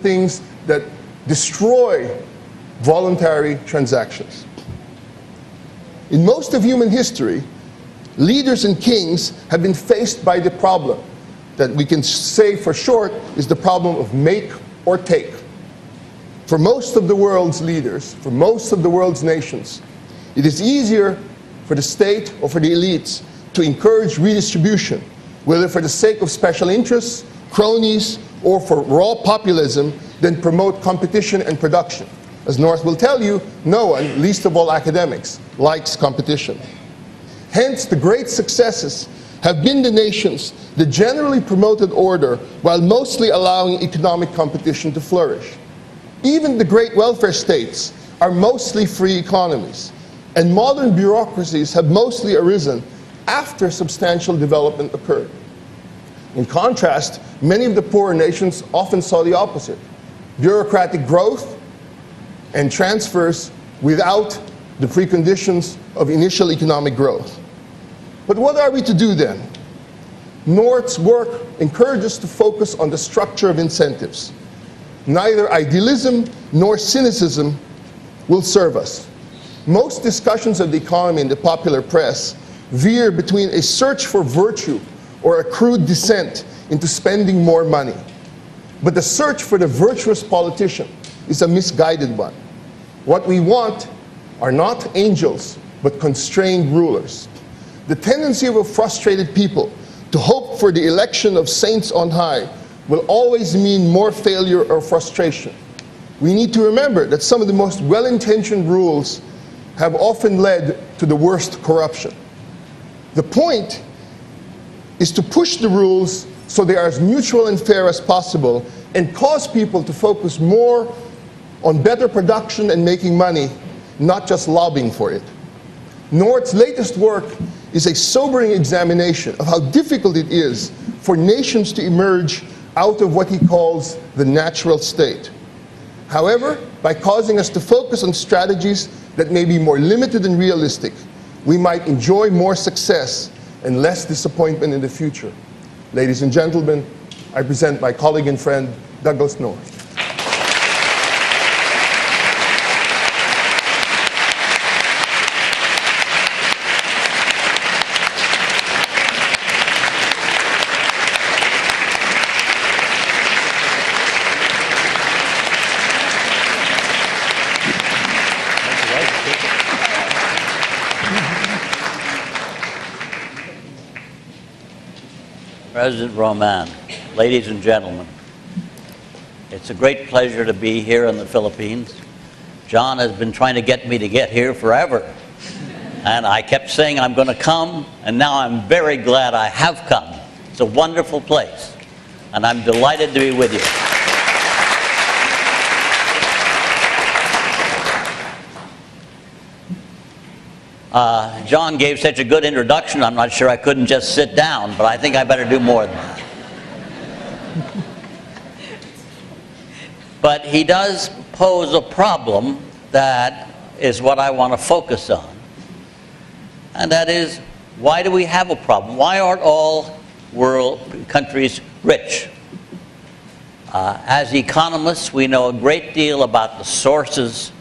things that destroy voluntary transactions. In most of human history, leaders and kings have been faced by the problem that we can say for short is the problem of make or take. For most of the world's leaders, for most of the world's nations, it is easier for the state or for the elites to encourage redistribution, whether for the sake of special interests, cronies, or for raw populism, than promote competition and production. As North will tell you, no one, least of all academics, likes competition. Hence, the great successes have been the nations that generally promoted order while mostly allowing economic competition to flourish. Even the great welfare states are mostly free economies, and modern bureaucracies have mostly arisen after substantial development occurred. In contrast, many of the poorer nations often saw the opposite: bureaucratic growth and transfers without the preconditions of initial economic growth. But what are we to do then? North's work encourages us to focus on the structure of incentives. Neither idealism nor cynicism will serve us. Most discussions of the economy in the popular press veer between a search for virtue or a crude descent into spending more money. But the search for the virtuous politician is a misguided one. What we want are not angels, but constrained rulers. The tendency of a frustrated people to hope for the election of saints on high will always mean more failure or frustration. We need to remember that some of the most well-intentioned rules have often led to the worst corruption. The point is to push the rules so they are as neutral and fair as possible and cause people to focus more on better production and making money, not just lobbying for it. North's latest work is a sobering examination of how difficult it is for nations to emerge out of what he calls the natural state. However, by causing us to focus on strategies that may be more limited and realistic, we might enjoy more success and less disappointment in the future. Ladies and gentlemen, I present my colleague and friend, Douglas North. President Roman, ladies and gentlemen, it's a great pleasure to be here in the Philippines. John has been trying to get me to get here forever, and I kept saying I'm going to come, and now I'm very glad I have come. It's a wonderful place, and I'm delighted to be with you. John gave such a good introduction, I'm not sure I couldn't just sit down, but I think I better do more than that. But he does pose a problem that is what I want to focus on. And that is, why do we have a problem? Why aren't all world countries rich? As economists, we know a great deal about the sources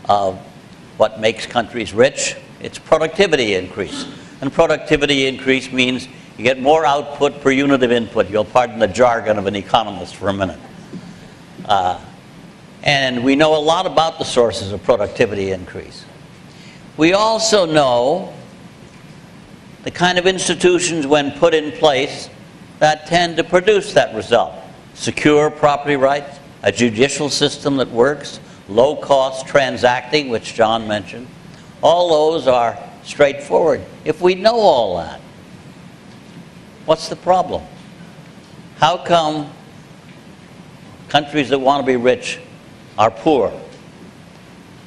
of what makes countries rich. It's productivity increase. And productivity increase means you get more output per unit of input. You'll pardon the jargon of an economist for a minute. And we know a lot about the sources of productivity increase. We also know the kind of institutions, when put in place, that tend to produce that result. Secure property rights, a judicial system that works, low-cost transacting, which John mentioned. All those are straightforward. If we know all that, what's the problem? How come countries that want to be rich are poor?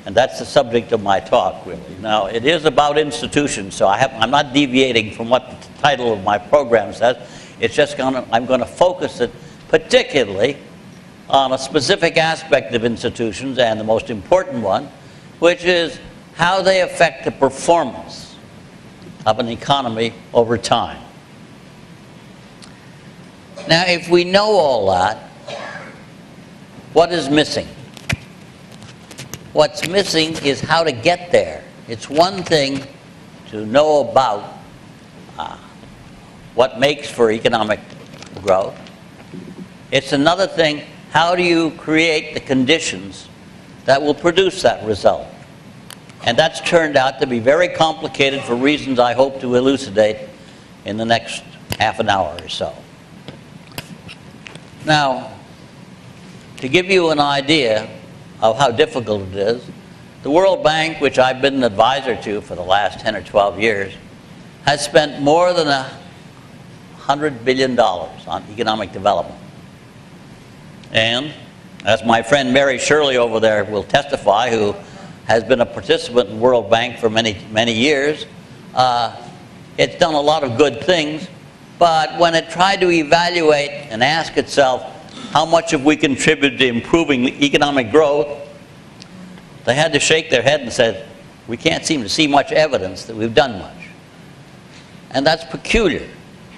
And that's the subject of my talk, really. Now, it is about institutions, so I'm not deviating from what the title of my program says. It's just I'm going to focus it particularly on a specific aspect of institutions, and the most important one, which is how they affect the performance of an economy over time. Now, if we know all that, What is missing? What's missing is how to get there. It's one thing to know about what makes for economic growth. It's another thing, how do you create the conditions that will produce that result? And that's turned out to be very complicated for reasons I hope to elucidate in the next half an hour or so. Now, to give you an idea of how difficult it is, the World Bank, which I've been an advisor to for the last 10 or 12 years, has spent more than $100 billion on economic development. And, as my friend Mary Shirley over there will testify, who has been a participant in the World Bank for many, many years, it's done a lot of good things, but when it tried to evaluate and ask itself, how much have we contributed to improving economic growth, they had to shake their head and said, we can't seem to see much evidence that we've done much. And that's peculiar.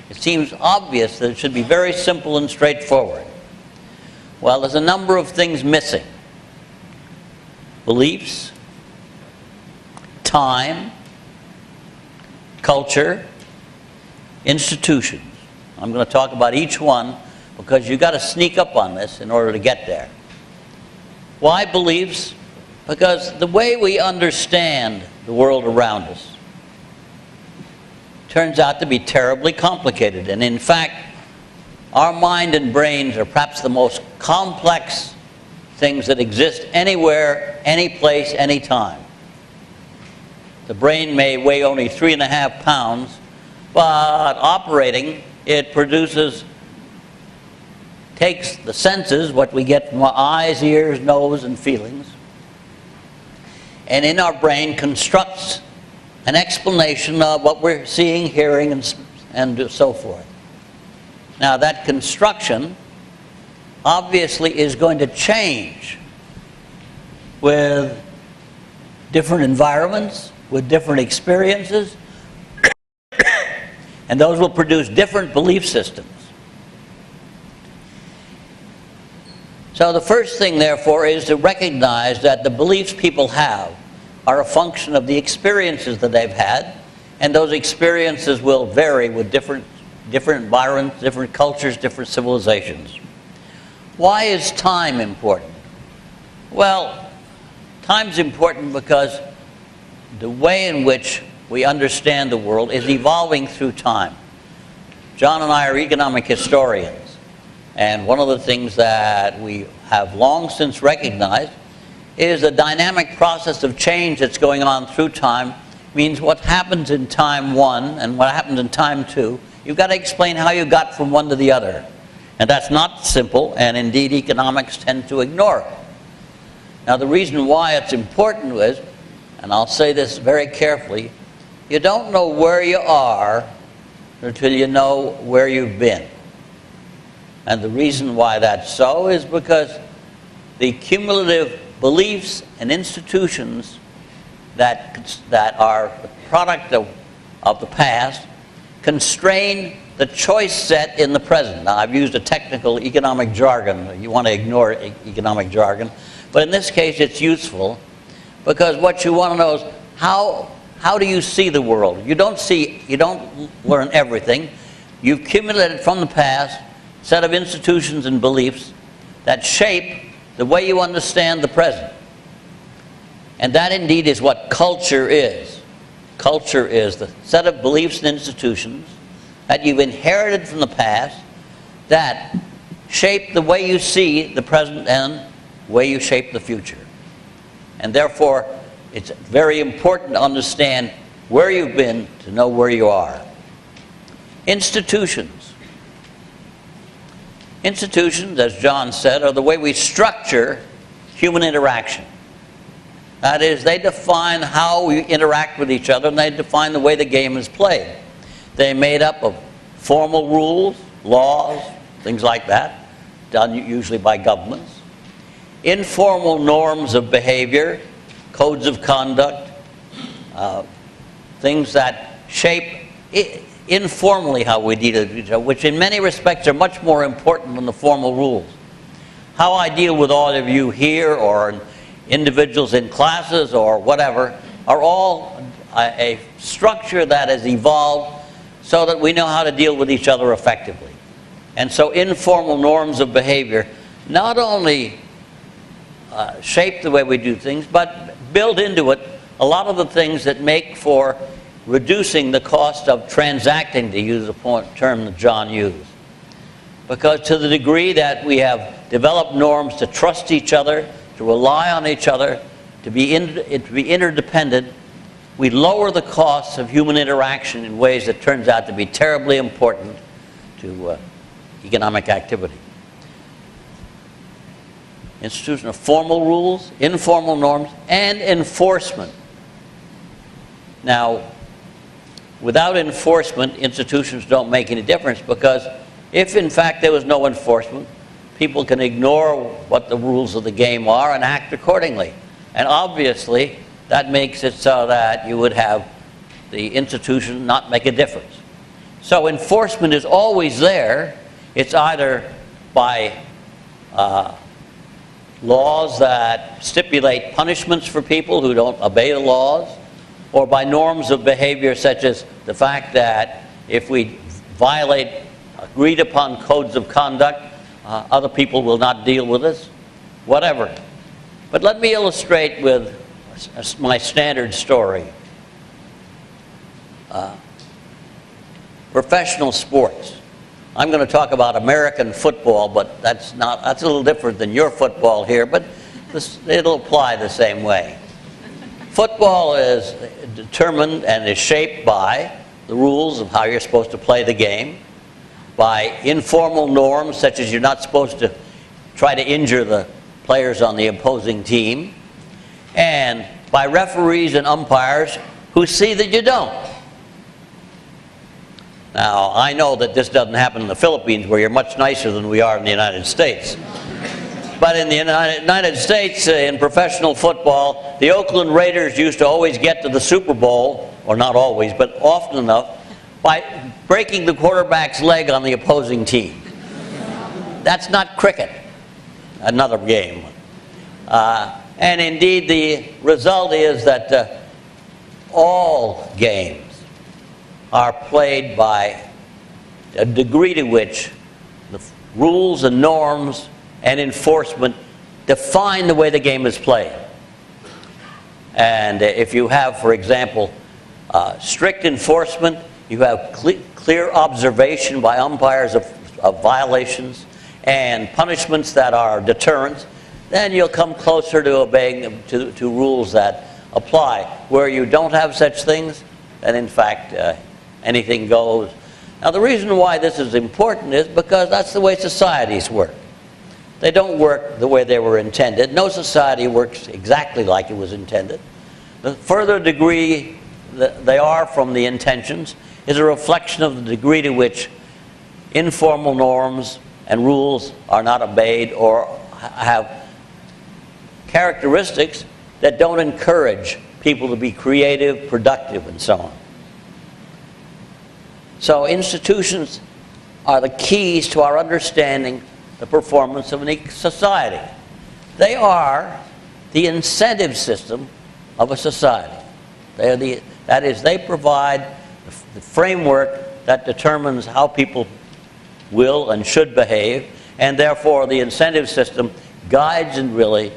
It seems obvious that it should be very simple and straightforward. Well, there's a number of things missing. Beliefs, time, culture, institutions. I'm going to talk about each one because you've got to sneak up on this in order to get there. Why beliefs? Because the way we understand the world around us turns out to be terribly complicated. And in fact, our mind and brains are perhaps the most complex things that exist anywhere, any place, any time. The brain may weigh only 3.5 pounds, but operating, it takes the senses, what we get from our eyes, ears, nose, and feelings, and in our brain constructs an explanation of what we're seeing, hearing, and so forth. Now, that construction obviously is going to change with different environments, with different experiences, and those will produce different belief systems. So the first thing, therefore, is to recognize that the beliefs people have are a function of the experiences that they've had, and those experiences will vary with different environments, different cultures, different civilizations. Why is time important? Well, time's important because the way in which we understand the world is evolving through time. John and I are economic historians, and one of the things that we have long since recognized is the dynamic process of change that's going on through time means what happens in time one and what happens in time two, you've got to explain how you got from one to the other. And that's not simple, and indeed economics tend to ignore it. Now, the reason why it's important is, and I'll say this very carefully, you don't know where you are until you know where you've been. And the reason why that's so is because the cumulative beliefs and institutions that are the product of the past constrain the choice set in the present. Now, I've used a technical economic jargon. You want to ignore economic jargon. But in this case, it's useful because what you want to know is how do you see the world? You don't learn everything. You've accumulated from the past a set of institutions and beliefs that shape the way you understand the present. And that indeed is what culture is. Culture is the set of beliefs and institutions that you've inherited from the past that shape the way you see the present and the way you shape the future. And therefore, it's very important to understand where you've been to know where you are. Institutions. Institutions, as John said, are the way we structure human interaction. That is, they define how we interact with each other, and they define the way the game is played. They're made up of formal rules, laws, things like that, done usually by governments. Informal norms of behavior, codes of conduct, things that shape informally how we deal with each other, which in many respects are much more important than the formal rules. How I deal with all of you here, or individuals in classes, or whatever, are all a structure that has evolved so that we know how to deal with each other effectively. And so informal norms of behavior not only shape the way we do things, but build into it a lot of the things that make for reducing the cost of transacting, to use a term that John used. Because to the degree that we have developed norms to trust each other, to rely on each other, to be interdependent, we lower the costs of human interaction in ways that turns out to be terribly important to economic activity. Institution of formal rules, informal norms, and enforcement. Now, without enforcement, institutions don't make any difference, because if in fact there was no enforcement, people can ignore what the rules of the game are and act accordingly. And obviously, that makes it so that you would have the institution not make a difference. So enforcement is always there. It's either by laws that stipulate punishments for people who don't obey the laws, or by norms of behavior such as the fact that if we violate agreed upon codes of conduct, other people will not deal with us, whatever. But let me illustrate with my standard story. Professional sports. I'm going to talk about American football, but that's a little different than your football here, but it'll apply the same way. Football is determined and is shaped by the rules of how you're supposed to play the game, by informal norms such as you're not supposed to try to injure the players on the opposing team, and by referees and umpires who see that you don't. Now, I know that this doesn't happen in the Philippines, where you're much nicer than we are in the United States. But in the United States, in professional football, the Oakland Raiders used to always get to the Super Bowl, or not always, but often enough, by breaking the quarterback's leg on the opposing team. That's not cricket, another game. And indeed, the result is that all games are played by a degree to which the rules and norms and enforcement define the way the game is played. And if you have, for example, strict enforcement, you have clear observation by umpires of violations, and punishments that are deterrents, then you'll come closer to obeying to rules that apply. Where you don't have such things, then in fact anything goes. Now, the reason why this is important is because that's the way societies work. They don't work the way they were intended. No society works exactly like it was intended. The further degree that they are from the intentions is a reflection of the degree to which informal norms and rules are not obeyed, or have characteristics that don't encourage people to be creative, productive, and so on. So institutions are the keys to our understanding the performance of a society. They are the incentive system of a society. That is, they provide the framework that determines how people will and should behave, and therefore the incentive system guides and really